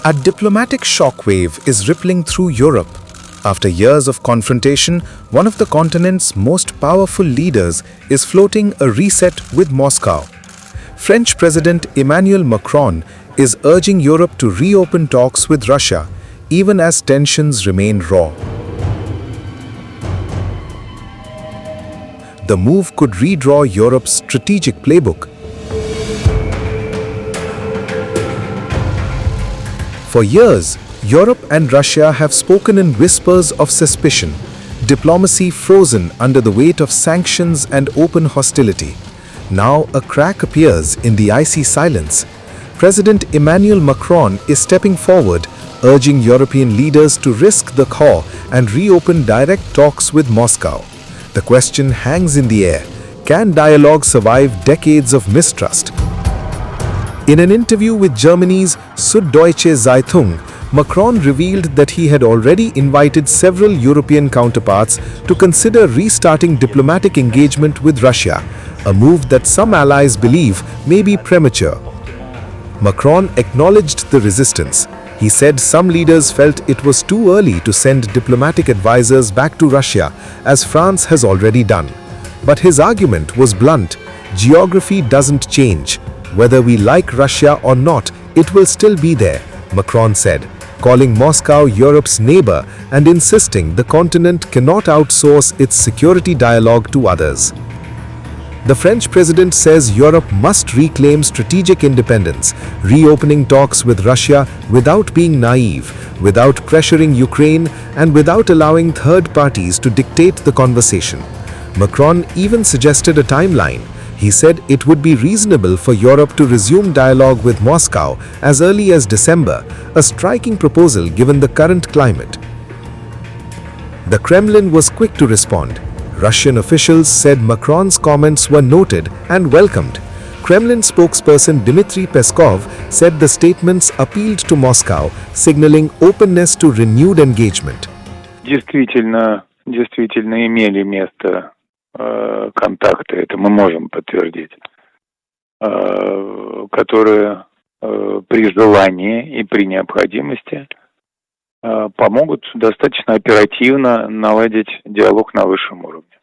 A diplomatic shockwave is rippling through Europe. After years of confrontation, one of the continent's most powerful leaders is floating a reset with Moscow. French President Emmanuel Macron is urging Europe to reopen talks with Russia, even as tensions remain raw. The move could redraw Europe's strategic playbook. For years, Europe and Russia have spoken in whispers of suspicion, diplomacy frozen under the weight of sanctions and open hostility. Now a crack appears in the icy silence. President Emmanuel Macron is stepping forward, urging European leaders to risk the thaw and reopen direct talks with Moscow. The question hangs in the air: can dialogue survive decades of mistrust? In an interview with Germany's Süddeutsche Zeitung, Macron revealed that he had already invited several European counterparts to consider restarting diplomatic engagement with Russia, a move that some allies believe may be premature. Macron acknowledged the resistance. He said some leaders felt it was too early to send diplomatic advisors back to Russia, as France has already done. But his argument was blunt: geography doesn't change. Whether we like Russia or not, it will still be there, Macron said, calling Moscow Europe's neighbor and insisting the continent cannot outsource its security dialogue to others. The French president says Europe must reclaim strategic independence, reopening talks with Russia without being naive, without pressuring Ukraine, and without allowing third parties to dictate the conversation. Macron even suggested a timeline. He said it would be reasonable for Europe to resume dialogue with Moscow as early as December, a striking proposal given the current climate. The Kremlin was quick to respond. Russian officials said Macron's comments were noted and welcomed. Kremlin spokesperson Dmitry Peskov said the statements appealed to Moscow, signaling openness to renewed engagement. Действительно имели место контакты, это мы можем подтвердить, которые при желании и при необходимости помогут достаточно оперативно наладить диалог на высшем уровне.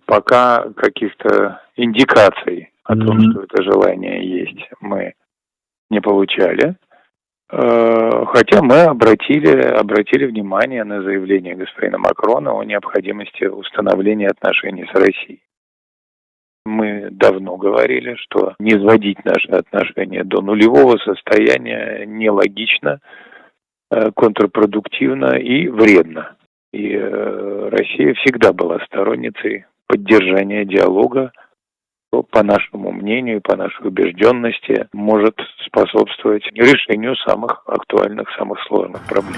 Пока каких-то индикаций о том, что это желание есть, мы не получали. Хотя мы обратили внимание на заявление господина Макрона о необходимости установления отношений с Россией. Мы давно говорили, что не сводить наши отношения до нулевого состояния нелогично, контрпродуктивно и вредно. И Россия всегда была сторонницей поддержания диалога, что, по нашему мнению и по нашей убежденности, может способствовать решению самых актуальных, самых сложных проблем.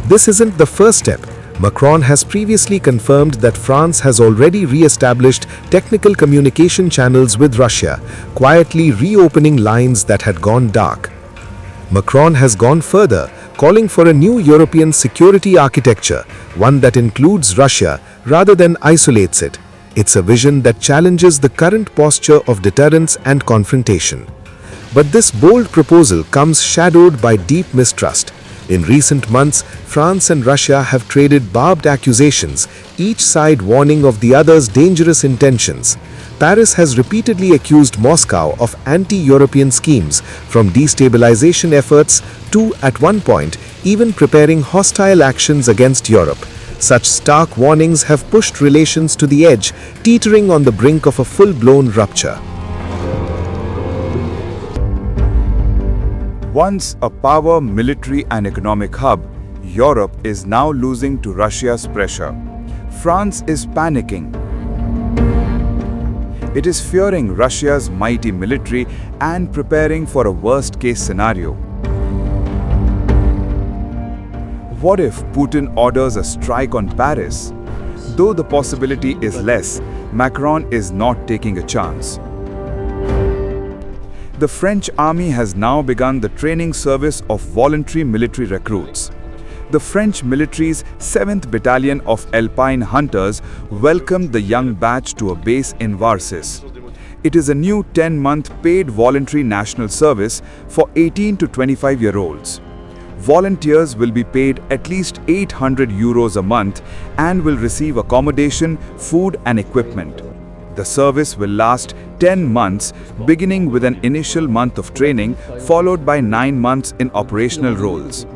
This isn't the first step. Macron has previously confirmed that France has already re-established technical communication channels with Russia, quietly reopening lines that had gone dark. Macron has gone further, calling for a new European security architecture, one that includes Russia rather than isolates it. It's a vision that challenges the current posture of deterrence and confrontation. But this bold proposal comes shadowed by deep mistrust. In recent months, France and Russia have traded barbed accusations, each side warning of the other's dangerous intentions. Paris has repeatedly accused Moscow of anti-European schemes, from destabilization efforts to, at one point, even preparing hostile actions against Europe. Such stark warnings have pushed relations to the edge, teetering on the brink of a full-blown rupture. Once a power, military and economic hub, Europe is now losing to Russia's pressure. France is panicking. It is fearing Russia's mighty military and preparing for a worst-case scenario. What if Putin orders a strike on Paris? Though the possibility is less, Macron is not taking a chance. The French army has now begun the training service of voluntary military recruits. The French military's 7th Battalion of Alpine Hunters welcomed the young batch to a base in Varses. It is a new 10-month paid voluntary national service for 18 to 25-year-olds. Volunteers will be paid at least €800 a month and will receive accommodation, food and equipment. The service will last 10 months, beginning with an initial month of training, followed by 9 months in operational roles.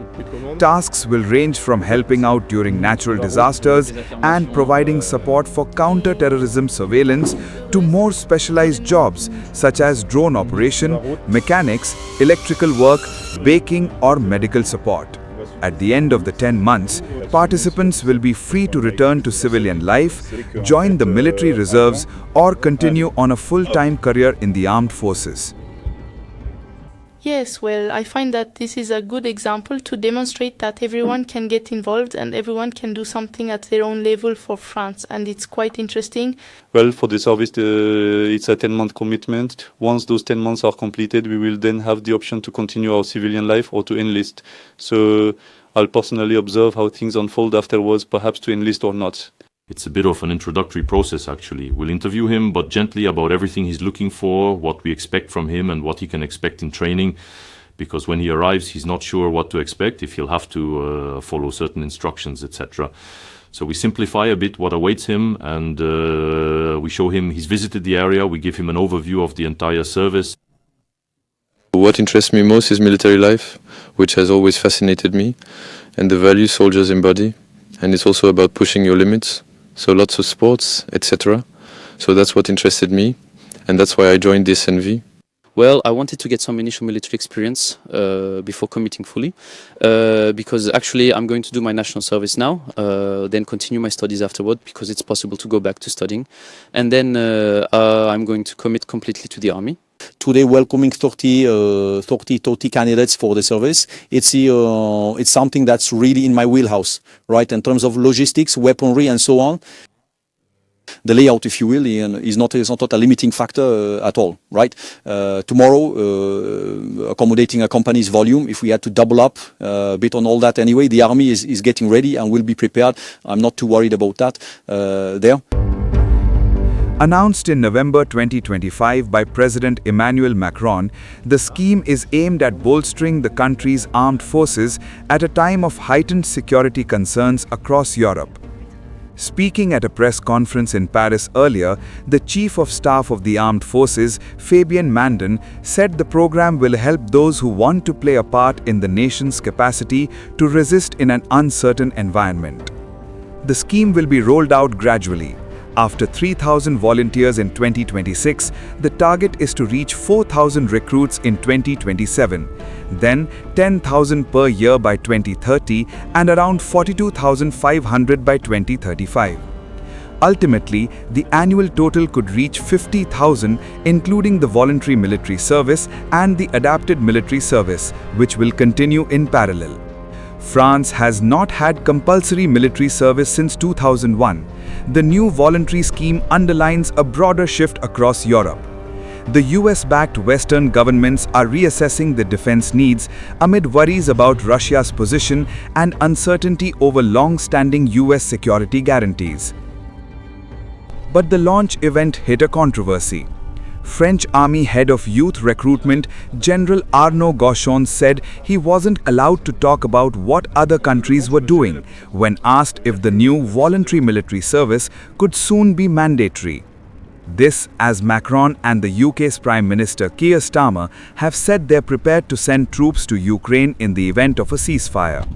Tasks will range from helping out during natural disasters and providing support for counter-terrorism surveillance to more specialized jobs such as drone operation, mechanics, electrical work, baking or medical support. At the end of the 10 months, participants will be free to return to civilian life, join the military reserves or continue on a full-time career in the armed forces. Yes, well, I find that this is a good example to demonstrate that everyone can get involved and everyone can do something at their own level for France, and it's quite interesting. Well, for the service, it's a 10-month commitment. Once those 10 months are completed, we will then have the option to continue our civilian life or to enlist. So I'll personally observe how things unfold afterwards, perhaps to enlist or not. It's a bit of an introductory process, actually. We'll interview him, but gently about everything he's looking for, what we expect from him and what he can expect in training. Because when he arrives, he's not sure what to expect, if he'll have to follow certain instructions, etc. So we simplify a bit what awaits him, and we show him he's visited the area, we give him an overview of the entire service. What interests me most is military life, which has always fascinated me, and the values soldiers embody. And it's also about pushing your limits. So lots of sports, etc. So that's what interested me, and that's why I joined Decembe. Well, I wanted to get some initial military experience before committing fully, because actually I'm going to do my national service now, then continue my studies afterward, because it's possible to go back to studying, and then I'm going to commit completely to the army. Today, welcoming 30 candidates for the service. It's something that's really in my wheelhouse, right? In terms of logistics, weaponry, and so on. The layout, if you will, is not a limiting factor at all, right? Tomorrow, accommodating a company's volume, if we had to double up a bit on all that anyway, the army is getting ready and will be prepared. I'm not too worried about that there. Announced in November 2025 by President Emmanuel Macron, the scheme is aimed at bolstering the country's armed forces at a time of heightened security concerns across Europe. Speaking at a press conference in Paris earlier, the Chief of Staff of the Armed Forces, Fabien Mandon, said the program will help those who want to play a part in the nation's capacity to resist in an uncertain environment. The scheme will be rolled out gradually. After 3,000 volunteers in 2026, the target is to reach 4,000 recruits in 2027, then 10,000 per year by 2030 and around 42,500 by 2035. Ultimately, the annual total could reach 50,000, including the voluntary military service and the adapted military service, which will continue in parallel. France has not had compulsory military service since 2001. The new voluntary scheme underlines a broader shift across Europe. The US-backed Western governments are reassessing the defense needs amid worries about Russia's position and uncertainty over long-standing US security guarantees. But the launch event hit a controversy. French Army Head of Youth Recruitment, General Arnaud Gauchon, said he wasn't allowed to talk about what other countries were doing when asked if the new voluntary military service could soon be mandatory. This as Macron and the UK's Prime Minister Keir Starmer have said they're prepared to send troops to Ukraine in the event of a ceasefire.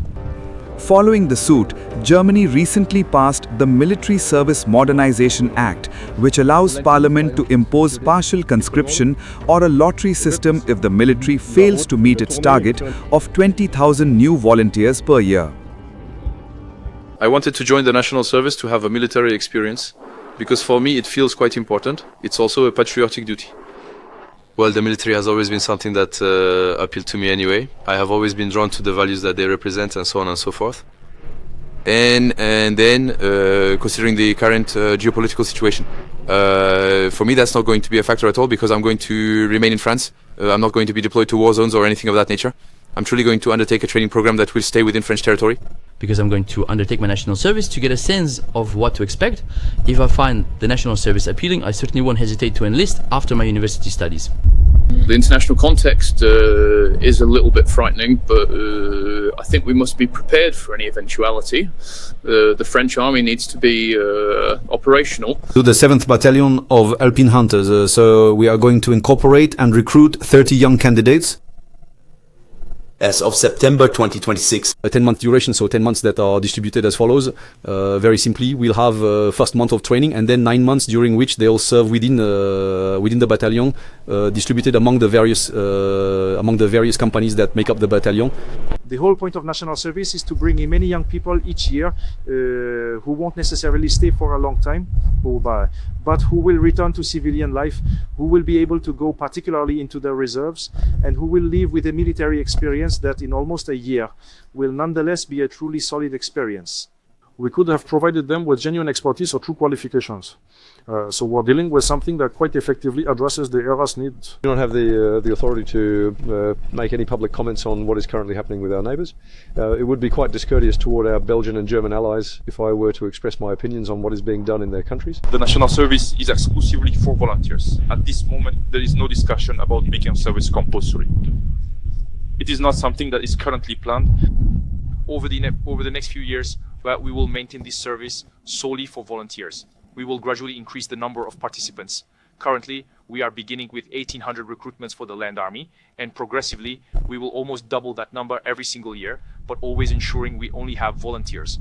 Following the suit, Germany recently passed the Military Service Modernization Act, which allows Parliament to impose partial conscription or a lottery system if the military fails to meet its target of 20,000 new volunteers per year. I wanted to join the National Service to have a military experience, because for me it feels quite important. It's also a patriotic duty. Well, the military has always been something that appealed to me anyway. I have always been drawn to the values that they represent and so on and so forth. And then, considering the current geopolitical situation, for me that's not going to be a factor at all, because I'm going to remain in France. I'm not going to be deployed to war zones or anything of that nature. I'm truly going to undertake a training program that will stay within French territory. because I'm going to undertake my national service to get a sense of what to expect. If I find the national service appealing, I certainly won't hesitate to enlist after my university studies. The international context is a little bit frightening, but I think we must be prepared for any eventuality. The French army needs to be operational. To the 7th Battalion of Alpine Hunters, so we are going to incorporate and recruit 30 young candidates. As of September 2026. A 10-month duration, so 10 months that are distributed as follows. Very simply, we'll have first month of training and then 9 months during which they'll serve within the battalion, distributed among the various companies that make up the battalion. The whole point of national service is to bring in many young people each year who won't necessarily stay for a long time, but who will return to civilian life, who will be able to go particularly into the reserves, and who will live with a military experience that in almost a year will nonetheless be a truly solid experience. We could have provided them with genuine expertise or true qualifications. So we're dealing with something that quite effectively addresses the era's needs. We don't have the authority to make any public comments on what is currently happening with our neighbours. It would be quite discourteous toward our Belgian and German allies if I were to express my opinions on what is being done in their countries. The national service is exclusively for volunteers. At this moment, there is no discussion about making service compulsory. It is not something that is currently planned. Over the next few years, we will maintain this service solely for volunteers. We will gradually increase the number of participants. Currently, we are beginning with 1,800 recruitments for the Land Army, and progressively, we will almost double that number every single year, but always ensuring we only have volunteers.